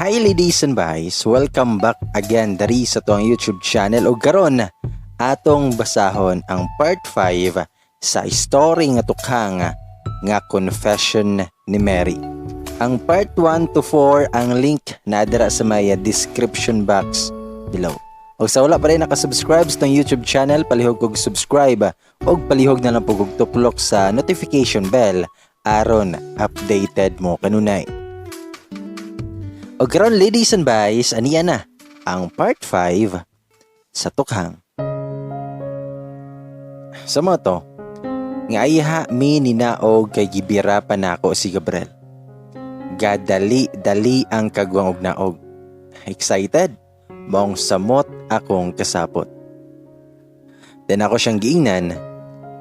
Hi ladies and boys, welcome back again dari sa tuang YouTube channel o karon atong basahon ang part 5 sa story nga tukhang nga Confession ni Mary. Ang part 1 to 4 ang link na dira sa may description box below. O sa wala pa rin nakasubscribe sa tong YouTube channel, palihog kog subscribe o palihog na lang po kog tuplok sa notification bell aron updated mo kanunay. O karon ladies and boys, aniya na ang part 5 sa tukhang. Sa mo to, nga ayaha mi ninaog kay gibira pa nako si Gabriel. Gadali-dali ang kagwang og naog. Excited? Mong samot akong kasapot. Then ako siyang giingnan,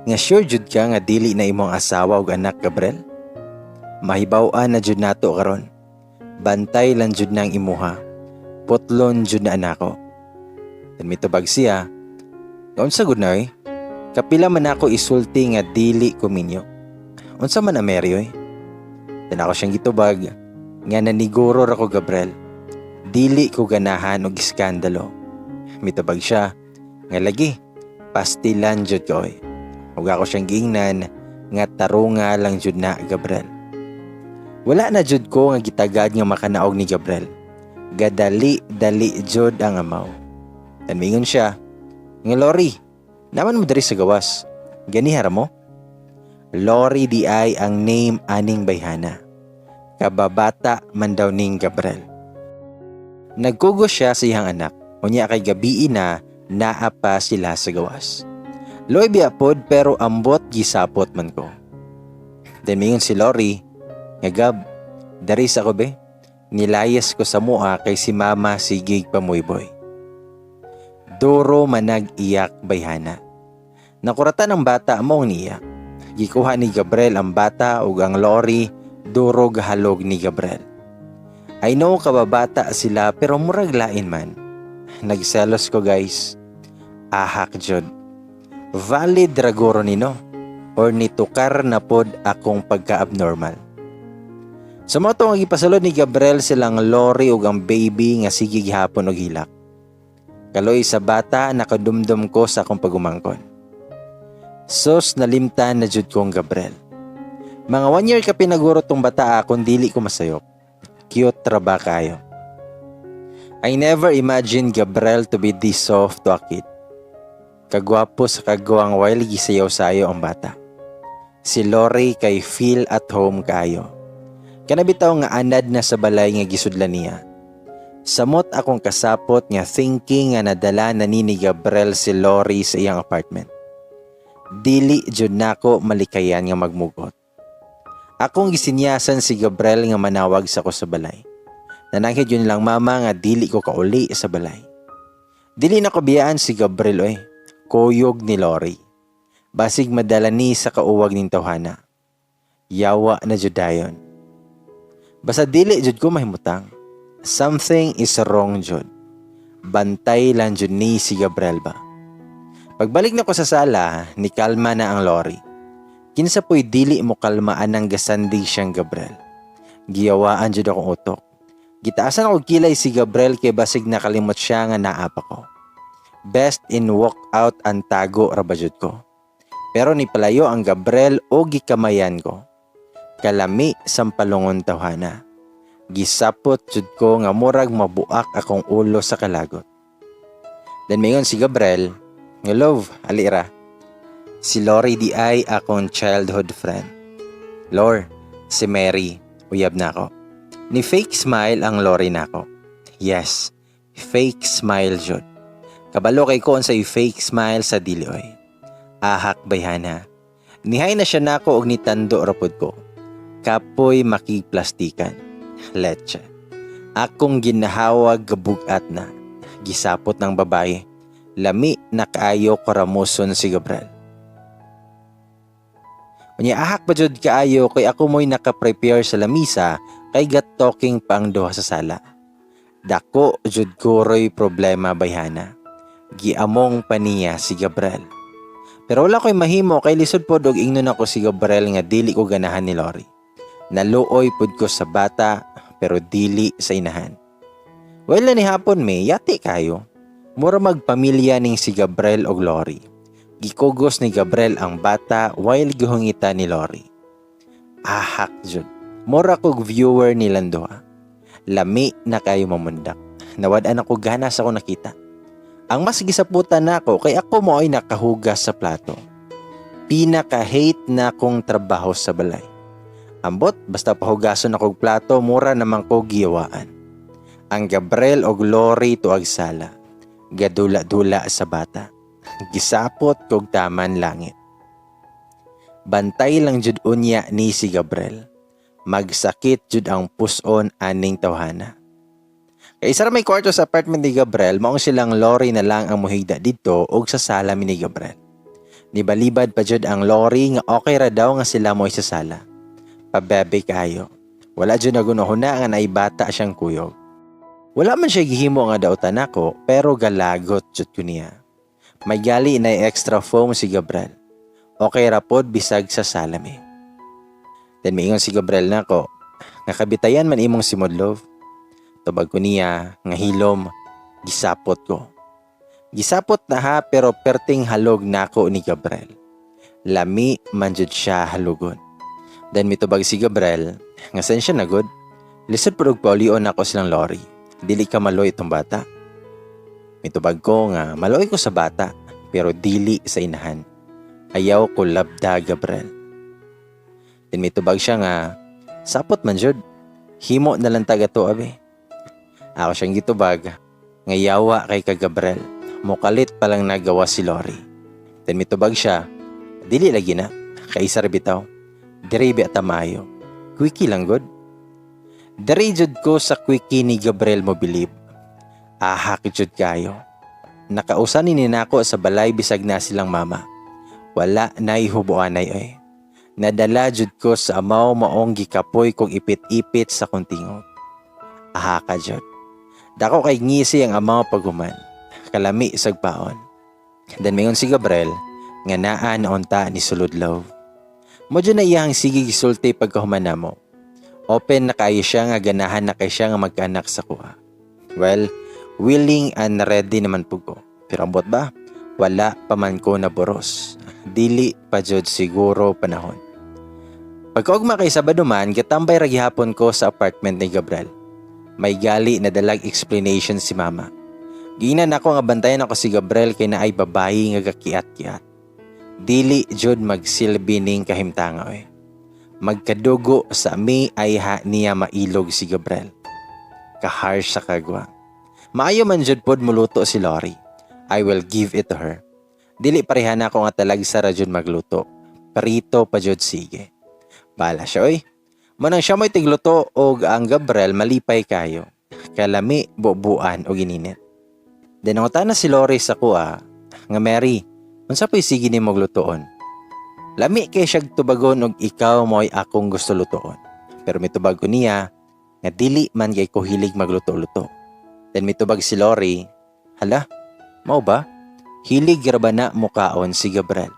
nga sure jud ka nga dili na imong asawa ug anak Gabriel? Mahibaw-an na jud nato karon. Bantay lang jud nang imuha. Putlon jud na anako. Then mitubag siya, unsa gud na kapila man ako isulti nga dili ko minyo. Unsa man Mary oy? Then ako siyang gitubag nga naniguro ako Gabriel. Dili ko ganahan og iskandalo. Mitubag siya nga lagi pastilan jud ko oy. Ug ako siyang giingnan nga tarunga lang jud na Gabriel. Wala na jud ko nga gitagad nga makanaog ni Gabriel. Gadali-dali jud ang amaw. Then mingon siya, nga Lori, naman mo diri sa gawas. Ganihara mo? Lori di ay ang name aning bayhana. Kababata man daw ning Gabriel. Nagkugo siya sa iyang anak. Unya kay gabi na naa pa sila sa gawas. Loy biapod pero ambot gisapot man ko. Then mingon si Lori, nga Gab, daris ako be. Nilayas ko sa mua kay si mama sigig pamuyboy. Duro manag iyak bayhana. Nakuratan ang bata mong niyak. Gikuha ni Gabriel ang bata ug ang Lori duro gahalog ni Gabriel. I know kababata sila pero murag lain man. Nagselos ko guys. Ahak jud. Valid ragoro nino or nitukar na pod akong pagka-abnormal. Sa mga itong ipasulod ni Gabriel silang Lori ug ang baby nga sige gihapon og hilak. Kaloy sa bata nakadumdum ko sa akong pagumangkon. Sos nalimtan na jud kong Gabriel. Mga 1 year ka pinaguro tong bata akong dili ko masayop. Cute ra ba kayo? I never imagined Gabriel to be this soft to a kid. Kagwapo sa kagwang while gisayaw sayo ang bata. Si Lori kay feel at home kayo. Kanabitaw nga anad na sa balay nga gisudlan niya. Samot akong kasapot nga thinking nga nadala na ni Gabriel si Lori sa iyang apartment. Dili jud nako malikayan nga magmugot. Akong gisinyasan si Gabriel nga manawag sa ko sa balay. Nananghid yun lang mama nga dili ko kauli sa balay. Dili na ko biyaan si Gabriel oy. Kuyog ni Lori. Basig madala ni sa kauwag ning tawhana. Yawa na jud dayon. Basta dili jud ko mahimutang. Something is wrong jud. Bantay lang jud ni si Gabriel ba. Pagbalik na ko sa sala, ni kalma na ang Lori. Kinsa po'y dili mo kalmaan ang gasandig siyang Gabriel. Giyawaan jud akong utok. Gitaasan ako kilay si Gabriel kay basig nakalimot siya nga naapa ko. Best in walkout ang tago ra ba jud ko. Pero ni palayo ang Gabriel o gikamayan ko. Kalami sampalungon tawhana. Gisapot jud ko nga murag mabuak akong ulo sa kalagot. Then mingon si Gabriel, nga love, alira. Si Lori di ay akong childhood friend. Lor, si Mary, uyab na ako. Ni fake smile ang Lori nako. Yes, fake smile jud. Kabalo kay ko unsay fake smile sa dili oy. Ahak bayhana. Nihay na siya nako og nitando rapod ko. Kapoy makiplastikan. Leche. Akong ginahawag gabugat na. Gisapot ng babae. Lami na kaayo karamuson si Gabriel. Unya ahak pa jud kaayo kay ako mo'y nakaprepare sa lamisa kay gat talking pang duha sa sala. Dako jud kuroy problema bayhana. Giamong paniya si Gabriel. Pero wala ko'y mahimo kay lisod pod og ingnon ako si Gabriel nga dili ko ganahan ni Lori. Naluoy pud ko sa bata pero dili sa inahan. Well ni hapon may yati kayo. Mura magpamilya ning si Gabriel og Lori. Gikugos ni Gabriel ang bata while gihungita ni Lori. Ahak jud. Mura kog viewer nilang duha. Lami na kayo mamundak. Nawad-an ako gana sa ako nakita. Ang mas gisaputan nako kay ako mo ay nakahugas sa plato. Pinaka-hate na kong trabaho sa balay. Ambot basta pahugason akong plato mura naman ko giyawaan. Ang Gabriel og Lori tuag sala. Gadula-dula sa bata. Gisapot kog taman langit. Bantay lang jud unya ni si Gabriel. Magsakit jud ang puson aning tawhana. Kay isa ra may kwarto sa apartment ni Gabriel, maong silang Lori na lang ang muhigda dito og sa sala ni Gabriel. Nibalibad pa jud ang Lori nga okay ra daw nga sila mo'y sa sala. Pabebe kayo. Wala jud nagunahuna nga naibata siyang kuyog. Wala man siya gihimo nga dautan nako, pero galagot jud ko niya. May gali na extra foam si Gabriel. Okay ra pod bisag sa salami. Then miingon si Gabriel nako, nga kabitayan man imong simodlov. Tubag ko niya nga hilom, gisapot ko. Gisapot na ha pero perting halog nako ni Gabriel. Lami man jud siya halugon. Then mitubag si Gabriel, nga sen siya nagod. Lisod pod og paulion nako silang Lori. Dili ka maloy itong bata. Mitubag ko nga maloy ko sa bata pero dili sa inahan. Ayaw ko labda Gabriel. Then mitubag siya nga sapot man jud. Himo na lang taga to abe. Ako siyang gitubag nga yawa kay ka Gabriel. Mukalit palang nagawa si Lori. Then mitubag siya. Dili lagi na. Kaisar bitaw. Diri bi atamayo. Quickie lang god. Diri jud ko sa quickie ni Gabriel mo bilib. Ahak jud kayo. Nakausan ni nako sa balay bisag na silang mama. Wala nay hubuanay oy. Nadala jud ko sa amaw maong gikapoy kong ipit-ipit sa kuntingog. Ahaka jud. Dako kay ngisi ang amaw paghuman. Kalami isag paon. Dan mingon si Gabriel nga naa naunta ni Suludlaw. Mo dyan na iyang sige gisulti pagkahuman namo. Open na kayo siya nga ganahan na kay siya nga magkaanak sa kuha. Well, willing and ready naman po ko. Pero ambot ba? Wala pa man ko na boros. Dili pa jud siguro panahon. Pagkaugma kay Sabado man, gatambay ra gihapon ko sa apartment ni Gabriel. May gali na dalag explanation si mama. Giinan ako nga bantayan ako si Gabriel kay naay babayi nga gakiat-kiat. Dili jud magsilbi ning kahimtanga oy. Magkadugo sa mi ay ha niya mailog si Gabriel. Kaharsh sa kagwa. Maayo man jud pod muluto si Lori. I will give it to her. Dili parehan ako nga talagsa ra jud magluto. Perito pa jud sige. Bala siya oy. Manang siya mo'y tigluto og ang Gabriel malipay kayo. Kalami bubuan o gininit. Dinangutan na si Lori sa kuha nga Mary, unsa pa'y sige ni maglutoon? Lami kay siya tubagon og ikaw mo'y akong gusto lutoon. Pero mitubag ko niya nga dili man kay ko hilig magluto-luto. Then mitubag si Lori, hala, mao ba? Hilig ra ba na mukaon si Gabriel?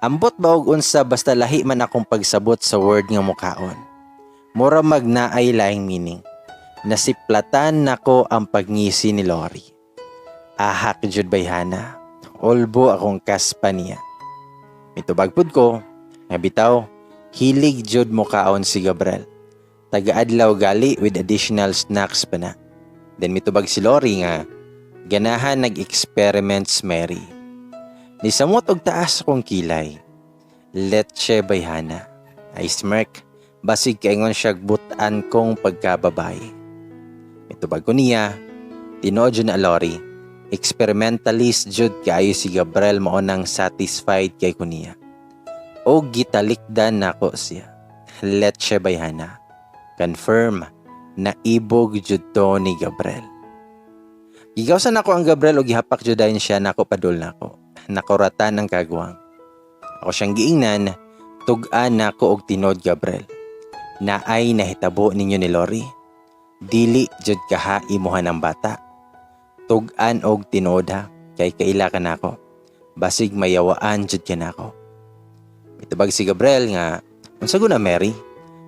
Ambot ba og unsa basta lahi man akong pagsabot sa word nga mukaon. Mura magnaay laing meaning. Nasiplatan nako ang pagngisi ni Lori. Ahak jud bayhana. Olbo akong kaspa niya. Mitubag pud ko, nga bitaw, hilig jud mukaon si Gabriel. Taga-adlaw gali with additional snacks pa na. Then mitubag si Lori nga, ganahan nag-experiments Mary. Nisamot og taas akong kilay. Letche bayhana. I smirk, basig kaingon siya butan kong pagkababae. Mitubag ko niya, tinuod jud na Lori. Experimentalist jud kaayo si Gabriel mao nang satisfied kay kuniya. O gitalikdan nako siya. Letche bayhana. Confirm na ibog jud to ni Gabriel. Gigawsan nako ang Gabriel og gihapak jud dayon siya nako padul nako. Nakuratan ng kagwang. Ako siyang giingnan, tug-an nako og tinod Gabriel. Naay nahitabo ninyo ni Lori. Dili jud kaha imuhan ang bata. Tug-an og tinod ha, kay kaila ka nako. Basig mayawaan jud ka nako. Mitubag si Gabriel nga, unsa guna Mary?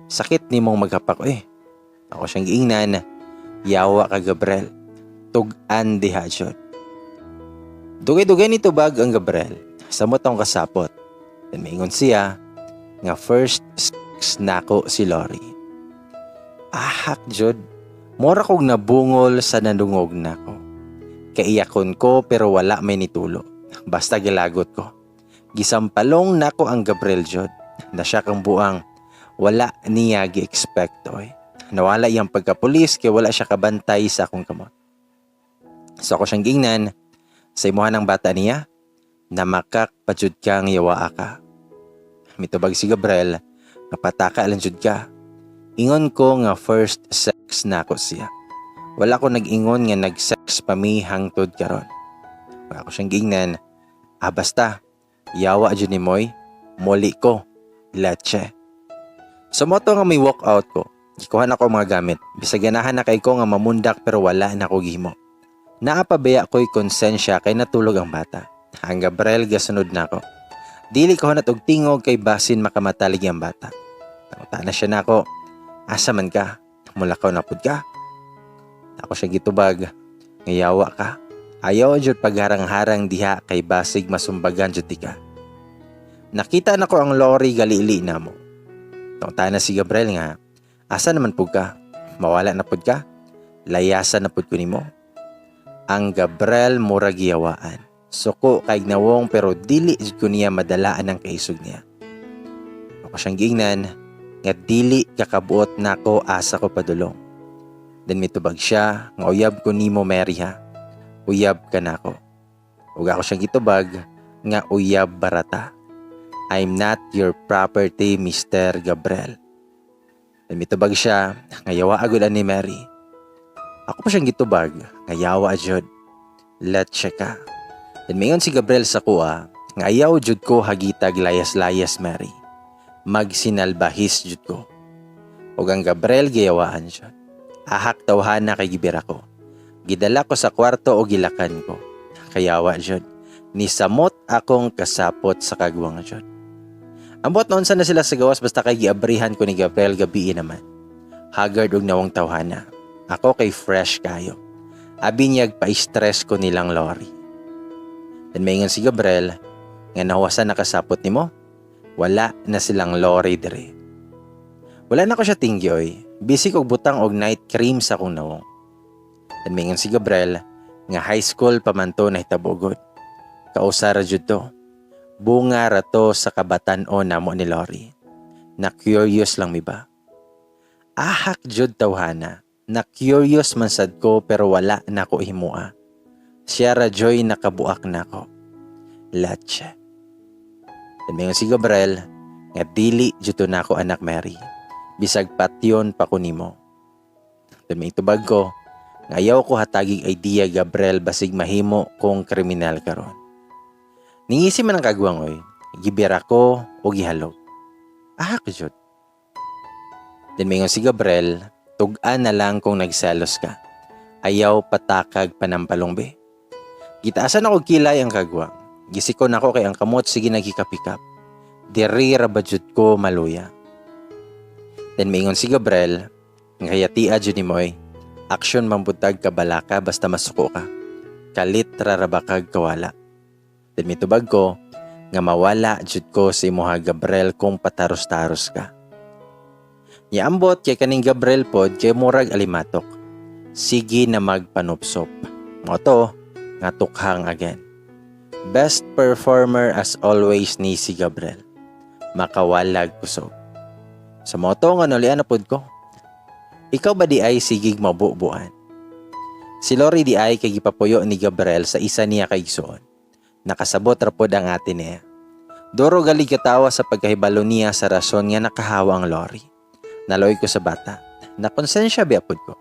Sakit nimong maghapak Ako siyang giingnan, Yawa ka Gabriel. Tug-an diha jud. Dugay-dugay ni tubag ang Gabriel. Samot ang kasapot. Then maingon siya nga first sex nako si Lori. Ahak jud. Mora kog nabungol sa nandungog nako. Kaiyakon ko pero wala may nitulo. Basta gilagot ko. Gisampalong nako ang Gabriel jud. Na siya kang buang wala niya gi-expect oy. Nawala iyang pagkapulis kay wala siya kabantay sa akong kamot. So ako siyang gingnan sa imuhan ng bata niya na makak pajud kang yawa ka. Mitubag si Gabriel nga pataka lang jud ka. Ingon ko nga first sex nako siya. Wala ko nag-ingon nga nag-sex pa mi hangtod karon. Ako siyang gingnan, basta yawa jud ni moy, muli ko, leche. So moto nga may walk out ko, gikuhan ako mga gamit. Bisag ganahan na kay ko nga mamundak pero wala na ko gihimo. Naapabaya ko'y konsensya kay natulog ang bata. Ang Gabriel gasunod na ako. Dili ko hanat og tingog kay basin makamatalig ang bata. Tanguta na siya nako. Asa man ka? Mulakaw na pud ka? Ako siya gitubag. Ngayawa ka. Ayaw jud pagharang-harang diha kay basig masumbagan jud ka. Nakita na ko ang lorry galili na mo. Tanguta na si Gabriel nga. Asa naman pud ka? Mawala na pud ka? Layasan na pud ko nimo. Ang Gabriel murag giyawaan. Suko kay nawong pero dili ko niya madalaan ang kaisog niya. Ako siyang gingnan nga dili kakabuot nako asa ko padulong. Then mitubag siya nga uyab ko nimo Mary ha. Uyab ka nako. Ug ako siyang gitubag nga uyab barata. I'm not your property, Mr. Gabriel. Then mitubag siya nga yawa agud ni Mary. Ako pa siyang gitubag, ngayawa jud. Let's ka. Then mayon si Gabriel sa kuha, nga ayaw jud ko hagitag layas-layas Mary. Magsinalbahis jud ko. Ug ang Gabriel giyawaan jud. Ahak tawhana kay gibira ko. Gidala ko sa kwarto o gilakan ko. Kayawa jud. Nisamot akong kasapot sa kagwang jud. Ambot noon na sila sa gawas basta kay giabrihan ko ni Gabriel gabi naman. Haggard og nawong tawhana. Ako kay fresh kayo. Abi niyag pa-stress ko nilang Lori. Then mayngan si Gabriel, nga nahuwasan nakasapot ni mo, wala na silang Lori dire. Wala na ko siya tingyoy, busy kog butang og night cream sa kong nawong. Then mayngan si Gabriel, nga high school pamanto na hitabugod. Kausara jud to. Bunga rato sa kabatan-o namo ni Lori. Na curious lang mi ba? Ahak jud tawhana. Na curious man sad ko pero wala na ko himua. Siya rajoy nakabuak na ko. Lache. Damihan si Gabriel, nga dili juto na ko anak Mary. Bisag patyon pa ko nimo. Damihan tubag ko, ngayaw ko hatagig idea Gabriel basig mahimo kong kriminal karon. Ningisi man ang kagwang oy, gibira ko o gihalog. Ko jud. Damihan si Gabriel, tug-an na lang kung nagselos ka. Ayaw patakag panampalong be. Gitaasan ako kilay ang kagwang. Gisikon ako kay ang kamot sige nagikapikap. Diri rabadjud ko maluya. Then maingon si Gabriel, ngayatia jud ni moy. Aksyon mambutag ka balaka basta masuko ka. Kalit rarabakag kawala. Then mitubag ko, nga mawala jud ko si imuha Gabriel kung pataros-taros ka. Niambot kay kaning Gabriel pod kay murag alimatok. Sige na magpanupsop. Moto, nga tukhang again. Best performer as always ni si Gabriel. Makawalag kusog. Sa moto nga nulian na pod ko. Ikaw ba di ay sigig mabubuan? Si Lori di ay kay gipapuyo ni Gabriel sa isa niya kay igsoon. Nakasabot ra pod ang ate niya. Doro galig katawa sa pagkahibalo niya sa rason nga nakahawa ang Lori. Naloy ko sa bata. Nakonsensya biapod ko.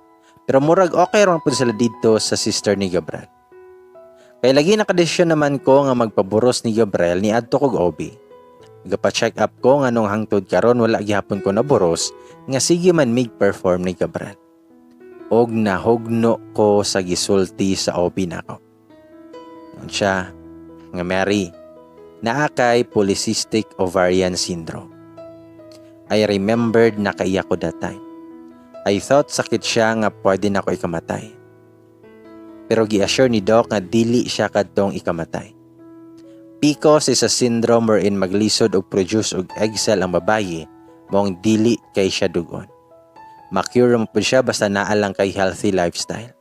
Pero murag okay ron po sila dito sa sister ni Gabriel. Kaya lagi nakadesisyon naman ko nga magpaburos ni Gabriel ni adto kog OB. Gapa-check up ko nga nung hangtod karon wala gihapon ko naburos nga sige man mig-perform ni Gabriel. Og nahugno ko sa gisulti sa OB nako. Ngon siya nga Mary, naakay polycystic ovarian syndrome. I remembered na kaiya ko that time. I thought sakit siya nga pwede na ko ikamatay. Pero gi-assure ni Doc nga dili siya kadtong ikamatay. PCOS is a syndrome wherein maglisod og produce og egg cell ang babayi mong dili kay siya dugon. Makure mo po siya basta naa lang kay healthy lifestyle.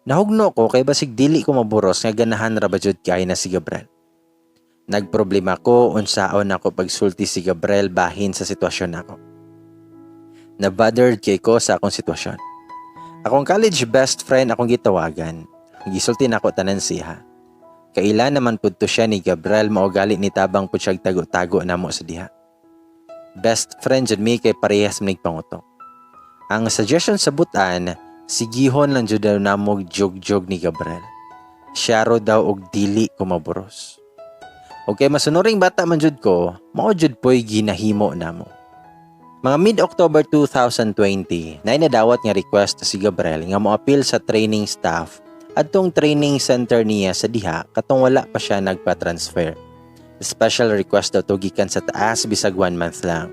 Nahugno ko kay basig dili ko maburos nga ganahan ra ba jud kay na si Gabriel. Nagproblema ko unsaon ako pagsulti si Gabriel bahin sa sitwasyon nako. Na-bothered kay ko sa akong sitwasyon. Akong college best friend akong gitawagan. Gisulti nako tanan siya. Kaila naman pud to siya ni Gabriel mao gali ni tabang pud siya tago-tago namo sa diha. Best friend jud mi kay parehas mig pangutok. Ang suggestion sa butan, sigihon lang jud daw namo jog-jog ni Gabriel. Siya ro daw og dili ko maburos. Okay, masunuring bata man jud ko, mao jud po'y ginahimo namo. Mga mid-October 2020, nadawat nga request si Gabriel nga mo-appeal sa training staff adtong training center niya sa diha katong wala pa siya nagpa-transfer. Special request daw to gikan sa taas bisag 1 month lang.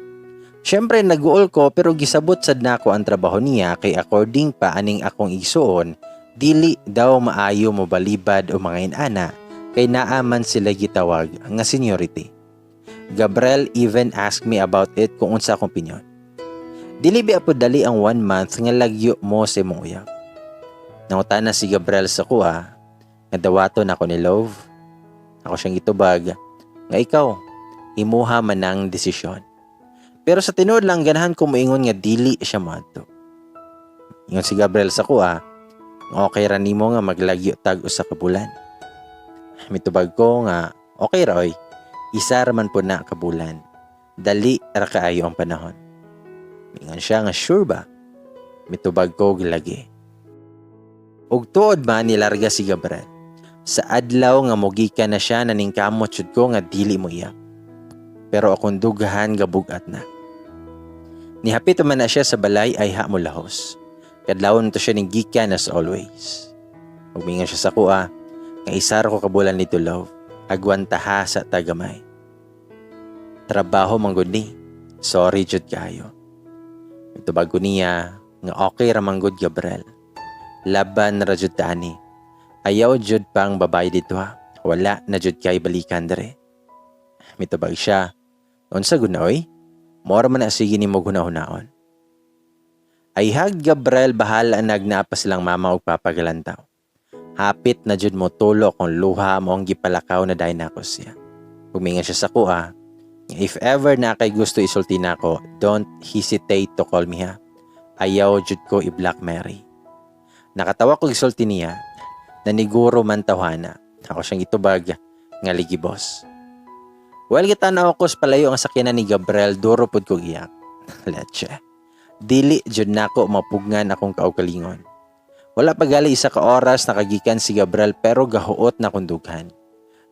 Syempre nag-uol ko pero gisabot sad nako ang trabaho niya kay according pa aning akong igsuon, dili daw maayo mo balibad o mga inana kay naaman sila gitawag nga seniority. Gabriel even asked me about it kung unsa akong opinion. Dili ba po dali ang 1 month nga lagyo mo sa imong uyab. Nangutana si Gabriel sa kuha, nga dawaton ako ni Love. Ako siyang itubag, nga ikaw, imuha man ang desisyon. Pero sa tinuod lang ganahan ko moingon nga dili siya madto. Ingon si Gabriel sa kuha, okay ra nimo nga maglagyo tag usa ka bulan. Mitubag ko nga, okay ra oy. Isa raman po na kabulan. Dali ra kaayo ang panahon. Mingon siya nga sure ba? Mitubag ko lagi. Og tuod man nilarga si Gabriel. Sa adlaw nga mogikan na siya naningkamot jud ko nga dili mo iya. Pero akong dugahan gabugat na. Nihapit man na siya sa balay ay ha mo lahos. Kadlawon to siya ning gikan as always. Ug mingon siya sa kuha nga isar ko kabulan nito Love. Agwantaha sa tagamay. Trabaho manggod ni. Sorry jud kayo. Ito bago niya nga okay ra manggod Gabriel. Laban ra jud tani. Ayaw jud pang babae dito ha. Wala na jud kay balikan dere. Mitubag siya. Unsa gud na oy? Mora man na sige nimo gunahon-naon. Ay hag Gabriel bahala nagnapa silang mama ug papagalantaw. Hapit na jud mo tulo kung luha mo ang gipalakaw na dayon nako siya. Puminga siya sa kuha. If ever na kay gusto isulti nako, don't hesitate to call me ha. Ayaw jud ko i-Black Mary. Nakatawa ko isulti niya. Naniguro man tawhana. Ako siyang itubag nga ligi boss. Well, kita na ako palayo ang sakyanan ni Gabriel duro pud ko giyak. Leche. Dili jud nako mapugnan akong kaugalingon. Wala pa gali isa ka oras nakagikan si Gabriel pero gahuot na kundughan.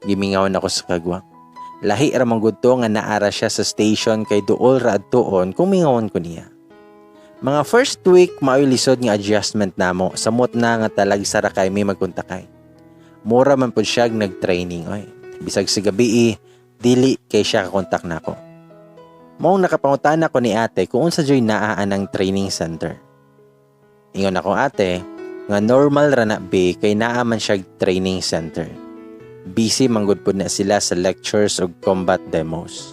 Gimingawan ako sa kagwang. Lahi ra manggud to nga naara siya sa station kay duol ra adtuon kung mingawan ko niya. Mga first week maoy lisod nga adjustment namo samot na nga talag sara kay may magkontakay. Mura man pud siya nag-training oy. Bisag sa gabi dili kay siya kakontak nako. Maong nakapangutana ko ni ate kung unsa joy naa ang training center. Ingon ako ate, nga normal ra na be kay naa man siya training center. Busy manggod pud na sila sa lectures ug combat demos.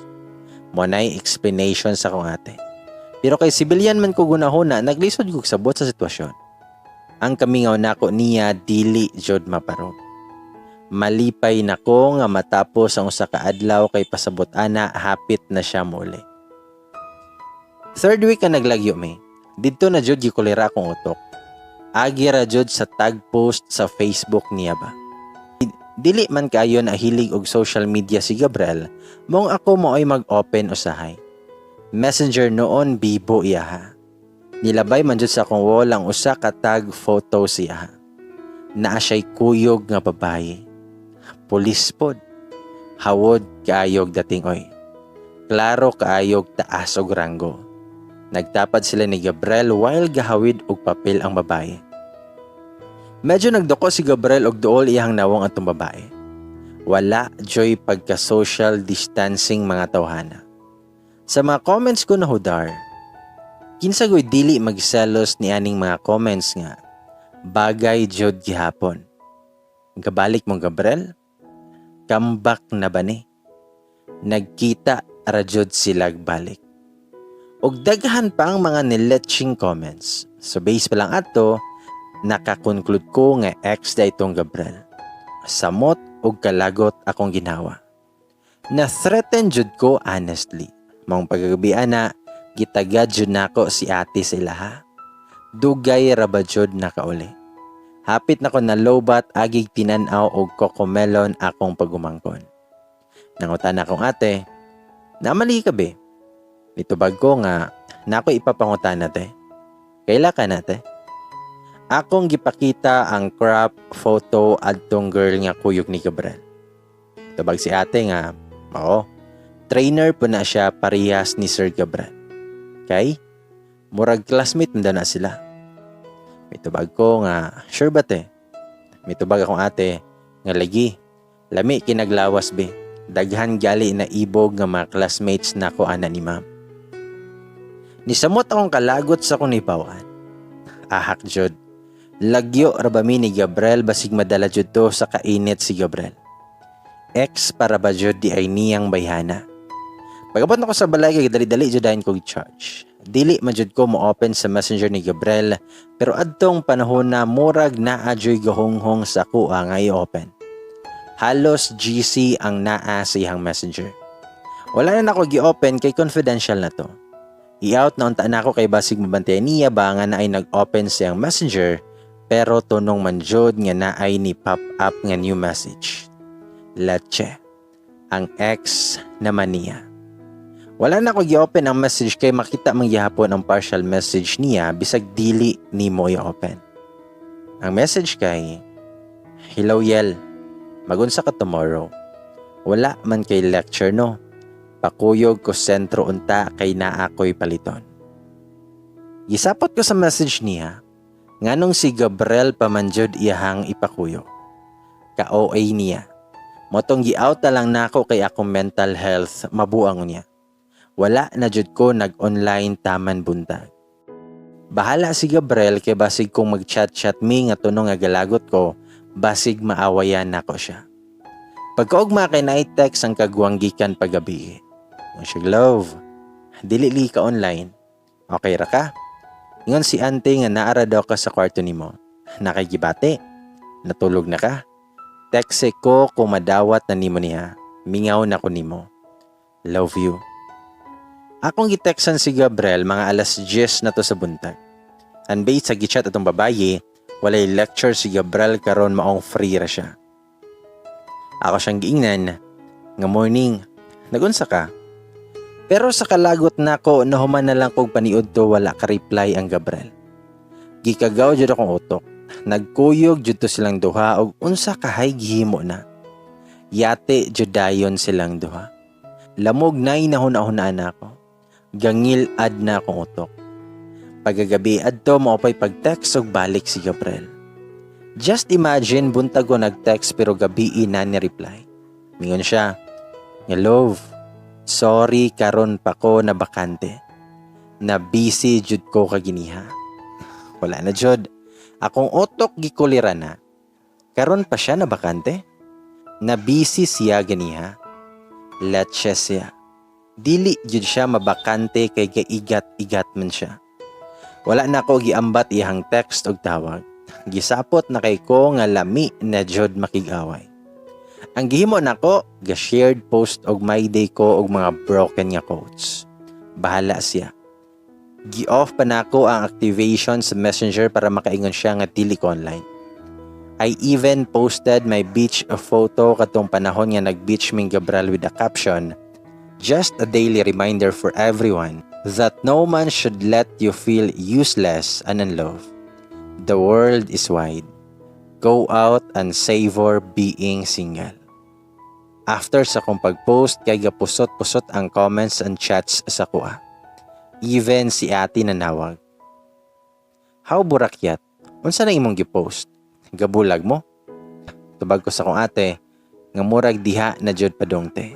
Mo nay explanation sa akong ate. Pero kay civilian man ko gunahuna, naglisod ko sabot sa sitwasyon. Ang kamingaw nako niya dili jud maparog. Malipay nako nga matapos ang usa ka adlaw kay pasabot ana hapit na siya muli. Third week ka naglagyo mi. Didto na jud gikulira akong utok. Agi ra jud sa tag post sa Facebook niya ba. Dili man kayo na hilig og social media si Gabriel, mong ako mo ay mag-open usahay. Messenger noon bibo iya ha. Nilabay man jud sa akong wall ang usa ka tag photo siya. Naa siya'y kuyog nga babae. Pulis pod. Hawod kaayog dating oy. Klaro kaayog taas og ranggo. Nagtapad sila ni Gabriel while gahawid og papel ang babae. Medyo nagdoko si Gabriel og duol iyang nawong atong babae. Wala joy pagka-social distancing mga tawhana. Sa mga comments ko na hudar, Kinsagoy dili magselos ni aning mga comments nga bagay jud gihapon. Gabalik mo Gabriel? Comeback na ba ni? Nagkita ra jud sila balik. Og daghan pa ang mga niletching comments. So base pa lang ato, nakakonclude ko nga ex da itong Gabriel. Samot og kalagot akong ginawa. Na-threaten jud ko honestly. Maong pagagabian na, gitagad jud nako si ate sa ilaha. Dugay ra ba jud nakauli. Hapit na ko nalobat agig tinanaw og kokomelon akong pagumangkon. Nangutan akong ate, namali ka be? Nitubag ko nga, nako ipapangutan nate. Kaila ka nate? Akong gipakita ang crop photo adtong girl nga kuyog ni Gabriel. Tubag si ate nga, oo, trainer po na siya parehas ni Sir Gabriel. Kay, murag classmate na sila. Mitubag ko nga, sure ba te? Mitubag akong ate, nga lagi, lami kinaglawas be. Daghan gali na ibog nga mga classmates na ko ana ni ma'am. Nisamot akong kalagot sa kong nipawan. Ahak jud. Lagyo rabami ni Gabriel basig madala jud to sa kainit si Gabriel. Ex para ba jud di ay niyang bayhana. Pagabot na ko sa balay kay dali-dali jud dayon ko i-charge. Dili man jud ko mo-open sa messenger ni Gabriel pero adtong panahon na murag naa joy gahonghong sa kuha nga i-open. Halos GC ang naa sa iyang messenger. Wala na nako gi-open kay confidential na to. I-out na unta na ako kay basig mabantayan niya ba nga na ay nag-open sa iyang messenger pero tunong man jud nga na ay ni pop up nga new message. Leche, ang ex naman niya. Wala na ako gi-open ang message kay makita mang gihapon ang partial message niya bisag dili ni mo i-open. Ang message kay, hello Yel, magunsa ka tomorrow. Wala man kay lecture no. Pakuyog ko sentro unta kay naa ko'y paliton. Gisapot ko sa message niya, nganong si Gabriel pamanjod iyahang ipakuyog. Ka-OA niya. Motong gi-out na lang nako kay akong mental health mabuang niya. Wala na jud ko nag-online taman buntag. Bahala si Gabriel kay basig kong mag-chat-chat mi nga tunong nga galagot ko, basig maawayan nako siya. Pagkaugma kay na-text ang kagwanggikan pagabi. Siya love, dili ka online. Okay ra ka? Ingon si ante nga naara daw ka sa kwarto nimo. Nakagibate? Natulog na ka? Text ko kung madawat na nimo niya. Mingaw na ko nimo. Love you. Akong gitextan si Gabriel mga alas 10 na to sa buntag. And based sa gichat atong babaye, walay lecture si Gabriel karon maong free ra siya. Ako siyang giingnan, nga morning, nagunsa ka? Pero sa kalagot nako nahuman na lang kog paniud to wala ka reply ang Gabriel. Gikagaw jud akong utok. Nagkuyog jud to silang duha og unsa kahay gihimo na. Yate jud dayon silang duha. Lamog nay nahuna-hunaan ako. Gangil ad na akong utok. Pagagabi adto maupay pag-text og balik si Gabriel. Just imagine buntag ko nag-text pero gabi na ni reply. Mingon siya, nga love, sorry karon pa ko na bakante. Na busy jud ko kaginiha. Wala na jud. Akong utok gikulira na. Karon pa siya na bakante? Na busy siya ganiha. Let's siya. Dili jud siya mabakante kay gaigat-igat man siya. Wala na ko giambat iyang text og tawag. Gisapot na kay ko nga lami na jud makig-away. Ang gihimo nako, ga-shared post og my day ko og mga broken nga quotes. Bahala siya. Gi-off pa nako ang activation sa Messenger para makaingon siya nga dili ko online. I even posted my beach photo katong panahon nga nag-beach ming Gabriel with a caption, just a daily reminder for everyone that no man should let you feel useless and unloved. The world is wide. Go out and savor being single. After sa kong pag-post, kay gapusot-pusot ang comments and chats sa kuha. Even si ate nanawag. How burakyat? Unsa na imong gi-post? Gabulag mo? Tubag ko sa kong ate, nga murag diha na jud padongte.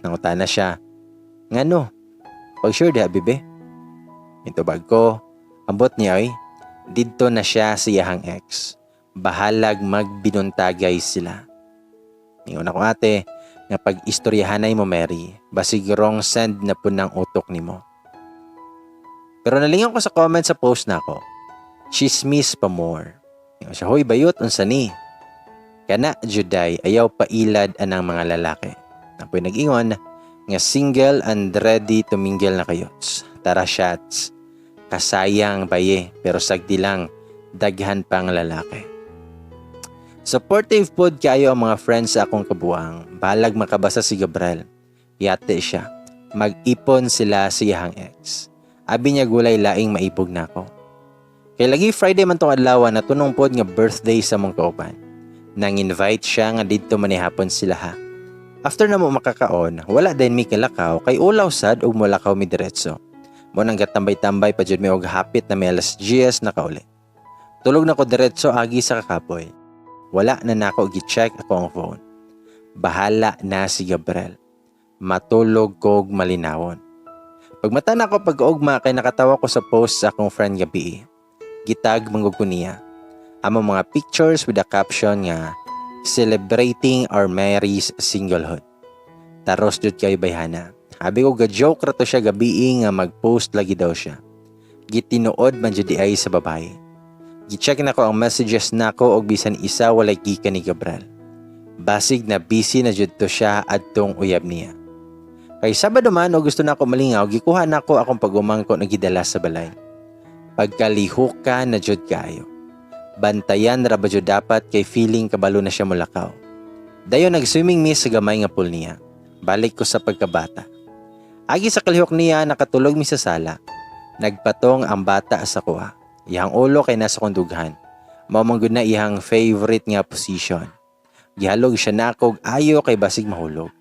Nanguta na siya. Ngano? Pag sure diha bibe? Mitubag ko, ambot niya ay, didto na siya sa iyahang ex. Bahalag magbinuntagay sila. Ingon ako ate, nga pag-istoryahanay mo Mary, basig wrong send na po ng utok ni mo. Pero nalingon ko sa comment sa post na ako, chismis pa more. Ingon siya, hoy bayot, unsa ni? Kana juday, ayaw pailad anang mga lalaki. Apoy nag-ingon, nga single and ready to mingle na kayo. Tara shots, kasayang baye, pero sagdi lang, daghan pang lalaki. Supportive pod kayo ang mga friends sa akong kabuang. Balag makabasa si Gabriel. Yate siya. Mag-ipon sila sa iyahang ex. Abi niya gulay laing maipog na ako. Kay lagi Friday man tong adlaw na tunong pod nga birthday sa mong kauban. Nang invite siya nga didto manihapon sila ha. After na mo makakaon, wala din mi kalakaw kay ulaw sad og molakaw mi diretso. Mo nang gatambay-tambay pa jud mi og hapit na may alas 10 na kauli. Tulog na ko diretso agi sa kakapoy. Wala na nako gi-check ako ang phone. Bahala na si Gabriel. Matulog kog malinawon. Pagmata na ko pag-ugma kay nakatawa ko sa post sa akong friend gabi. Gitag manggug ko niya. Among mga pictures with a caption nga celebrating our Mary's singlehood. Taros jud kay bayhana. Abi ko ga-joke ra to siya gabi nga mag-post lagi daw siya. Gitinuod man jud ay sa babae. Gi-check na ko ang messages nako og bisan isa walay gikan ni Gabriel. Basig na busy na jud to siya adtong uyab niya. Kay Sabado man o gusto na ako malingaw, gikuha na ko akong pagumangko na gidala sa balay. Pagkalihok ka na jud kayo. Bantayan ra ba jud dapat kay feeling kabalo na siya mulakaw. Dayon nag-swimming mi sa gamay nga pool niya. Balik ko sa pagkabata. Agi sa kalihok niya nakatulog mi sa sala. Nagpatong ang bata sa kuha. Iyang ulo kay nasa kondughan. Mamanggod na iyang favorite nga position. Gihalog siya nakog ayo kay basig mahulog.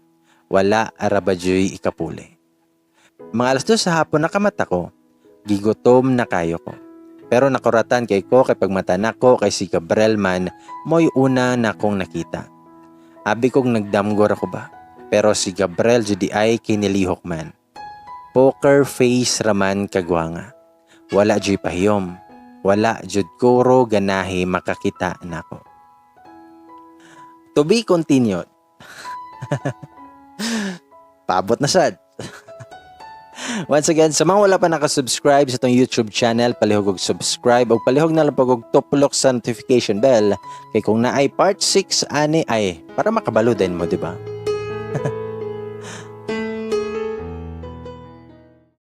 Wala arabadyoy ikapuli. Mga alas 2 sa hapon nakamata ko. Gigutom na kayo ko. Pero nakuratan kay ko kay pagmata nako kay si Gabriel man mo'y una na kong nakita. Abi kong nagdamgor ako ba? Pero si Gabriel judi ay kinilihok man. Poker face raman kagwanga. Wala jud pahiyom. Wala jud kuro ganahi makakita nako. To be continued. Paabot na sad. Once again, sa mga wala pa nakasubscribe sa itong YouTube channel, palihog og subscribe o palihog na lang og tupulok sa notification bell. Kay kung naay part 6 ani ay para makabalo din mo, di ba?